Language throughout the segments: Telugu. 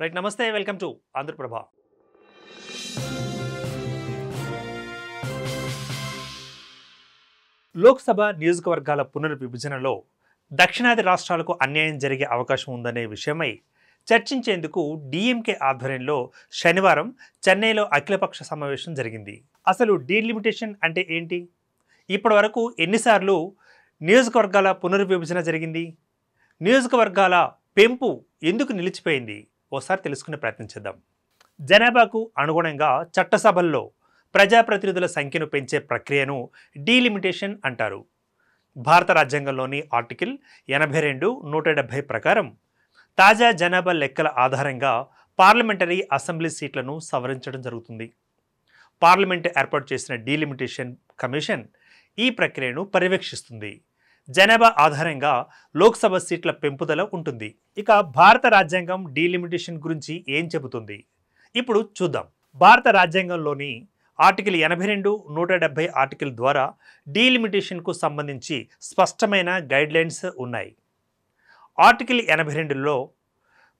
రైట్ నమస్తే వెల్కమ్ టు ఆంధ్రప్రభ. లోక్సభ నియోజకవర్గాల పునర్విభజనలో దక్షిణాది రాష్ట్రాలకు అన్యాయం జరిగే అవకాశం ఉందనే విషయమై చర్చించేందుకు డీఎంకే ఆధ్వర్యంలో శనివారం చెన్నైలో అఖిలపక్ష సమావేశం జరిగింది. అసలు డీలిమిటేషన్ అంటే ఏంటి? ఇప్పటి వరకు ఎన్నిసార్లు నియోజకవర్గాల పునర్విభజన జరిగింది? నియోజకవర్గాల పెంపు ఎందుకు నిలిచిపోయింది? ఓసారి తెలుసుకునే ప్రయత్నం చేద్దాం. జనాభాకు అనుగుణంగా చట్టసభల్లో ప్రజాప్రతినిధుల సంఖ్యను పెంచే ప్రక్రియను డీలిమిటేషన్ అంటారు. భారత రాజ్యాంగంలోని ఆర్టికల్ 82, 170 ప్రకారం తాజా జనాభా లెక్కల ఆధారంగా పార్లమెంటరీ అసెంబ్లీ సీట్లను సవరించడం జరుగుతుంది. పార్లమెంట్ ఏర్పాటు చేసిన డీలిమిటేషన్ కమిషన్ ఈ ప్రక్రియను పర్యవేక్షిస్తుంది. జనాభా ఆధారంగా లోక్సభ సీట్ల పెంపుదల ఉంటుంది. ఇక భారత రాజ్యాంగం డీలిమిటేషన్ గురించి ఏం చెబుతుంది ఇప్పుడు చూద్దాం. భారత రాజ్యాంగంలోని ఆర్టికల్ 82, 170 ఆర్టికల్ ద్వారా డీలిమిటేషన్కు సంబంధించి స్పష్టమైన గైడ్లైన్స్ ఉన్నాయి. ఆర్టికల్ 82లో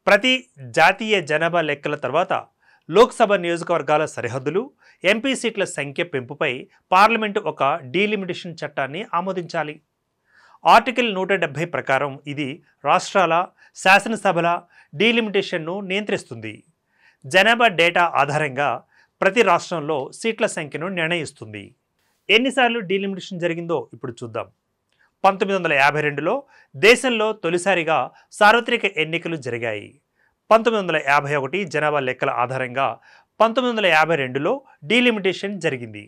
ప్రతి జాతీయ జనాభా లెక్కల తర్వాత లోక్సభ నియోజకవర్గాల సరిహద్దులు, ఎంపీ సీట్ల సంఖ్య పెంపుపై పార్లమెంటు ఒక డీలిమిటేషన్ చట్టాన్ని ఆమోదించాలి. ఆర్టికల్ 170 ప్రకారం ఇది రాష్ట్రాల శాసనసభల డీలిమిటేషన్ను నియంత్రిస్తుంది. జనాభా డేటా ఆధారంగా ప్రతి రాష్ట్రంలో సీట్ల సంఖ్యను నిర్ణయిస్తుంది. ఎన్నిసార్లు డీలిమిటేషన్ జరిగిందో ఇప్పుడు చూద్దాం. 1952లో దేశంలో తొలిసారిగా సార్వత్రిక ఎన్నికలు జరిగాయి. 1951 జనాభా లెక్కల ఆధారంగా 1952లో డీలిమిటేషన్ జరిగింది.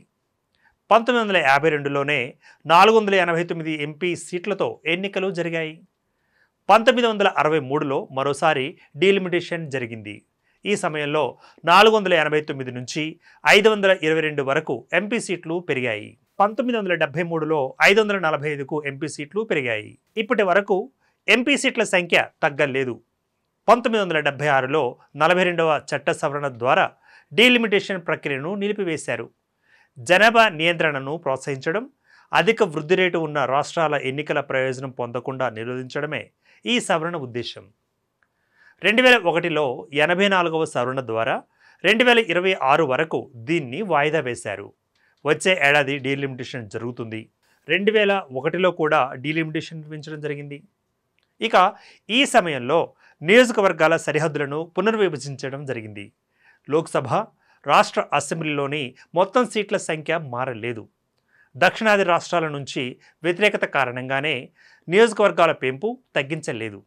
1952లోనే 489 ఎంపీ సీట్లతో ఎన్నికలు జరిగాయి. 1963లో మరోసారి డీలిమిటేషన్ జరిగింది. ఈ సమయంలో 489 నుంచి 522 వరకు ఎంపీ సీట్లు పెరిగాయి. 1973లో 545కు ఎంపీ సీట్లు పెరిగాయి. ఇప్పటి వరకు ఎంపీ సీట్ల సంఖ్య తగ్గలేదు. 1976లో 42వ చట్ట సవరణ ద్వారా డీలిమిటేషన్ ప్రక్రియను నిలిపివేశారు. జనాభా నియంత్రణను ప్రోత్సహించడం, అధిక వృద్ధి రేటు ఉన్న రాష్ట్రాల ఎన్నికల ప్రయోజనం పొందకుండా నిరోధించడమే ఈ సవరణ ఉద్దేశం. 2001లో 84వ సవరణ ద్వారా 2026 వరకు దీన్ని వాయిదా వేశారు. వచ్చే ఏడాది డీలిమిటేషన్ జరుగుతుంది. 2001లో కూడా డీలిమిటేషన్ పెంచడం జరిగింది. ఇక ఈ సమయంలో నియోజకవర్గాల సరిహద్దులను పునర్విభజించడం జరిగింది. లోక్సభ, రాష్ట్ర అసెంబ్లీలోని మొత్తం సీట్ల సంఖ్య మారలేదు. దక్షిణాది రాష్ట్రాల నుంచి వ్యతిరేకత కారణంగానే నియోజకవర్గాల పెంపు తగ్గించలేదు.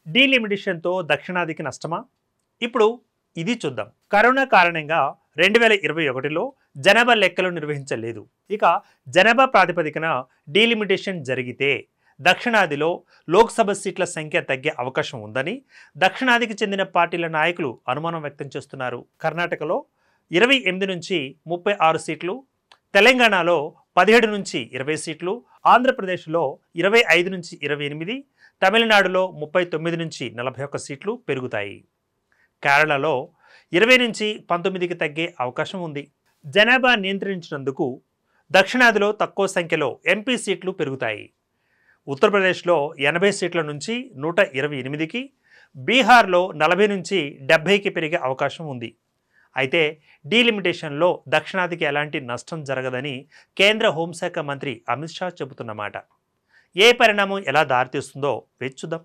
డీలిమిటేషన్తో దక్షిణాదికి నష్టమా? ఇప్పుడు ఇది చూద్దాం. కరోనా కారణంగా 2021లో జనాభా లెక్కలు నిర్వహించలేదు. ఇక జనాభా ప్రాతిపదికన డీలిమిటేషన్ జరిగితే దక్షిణాదిలో లోక్సభ సీట్ల సంఖ్య తగ్గే అవకాశం ఉందని దక్షిణాదికి చెందిన పార్టీల నాయకులు అనుమానం వ్యక్తం చేస్తున్నారు. కర్ణాటకలో 28 నుంచి 36 సీట్లు, తెలంగాణలో 17 నుంచి 20 సీట్లు, ఆంధ్రప్రదేశ్లో 25 నుంచి 28, తమిళనాడులో 39 నుంచి 41 సీట్లు పెరుగుతాయి. కేరళలో 20 నుంచి 19కి తగ్గే అవకాశం ఉంది. జనాభా నియంత్రించినందుకు దక్షిణాదిలో తక్కువ సంఖ్యలో ఎంపీ సీట్లు పెరుగుతాయి. ఉత్తరప్రదేశ్లో 80 సీట్ల నుంచి 128కి, బీహార్లో 40 నుంచి 70కి పెరిగే అవకాశం ఉంది. అయితే డీలిమిటేషన్లో దక్షిణాదికి ఎలాంటి నష్టం జరగదని కేంద్ర హోంశాఖ మంత్రి అమిత్ షా చెబుతున్నమాట. ఏ పరిణామం ఎలా దారితీస్తుందో వేచి చూద్దాం.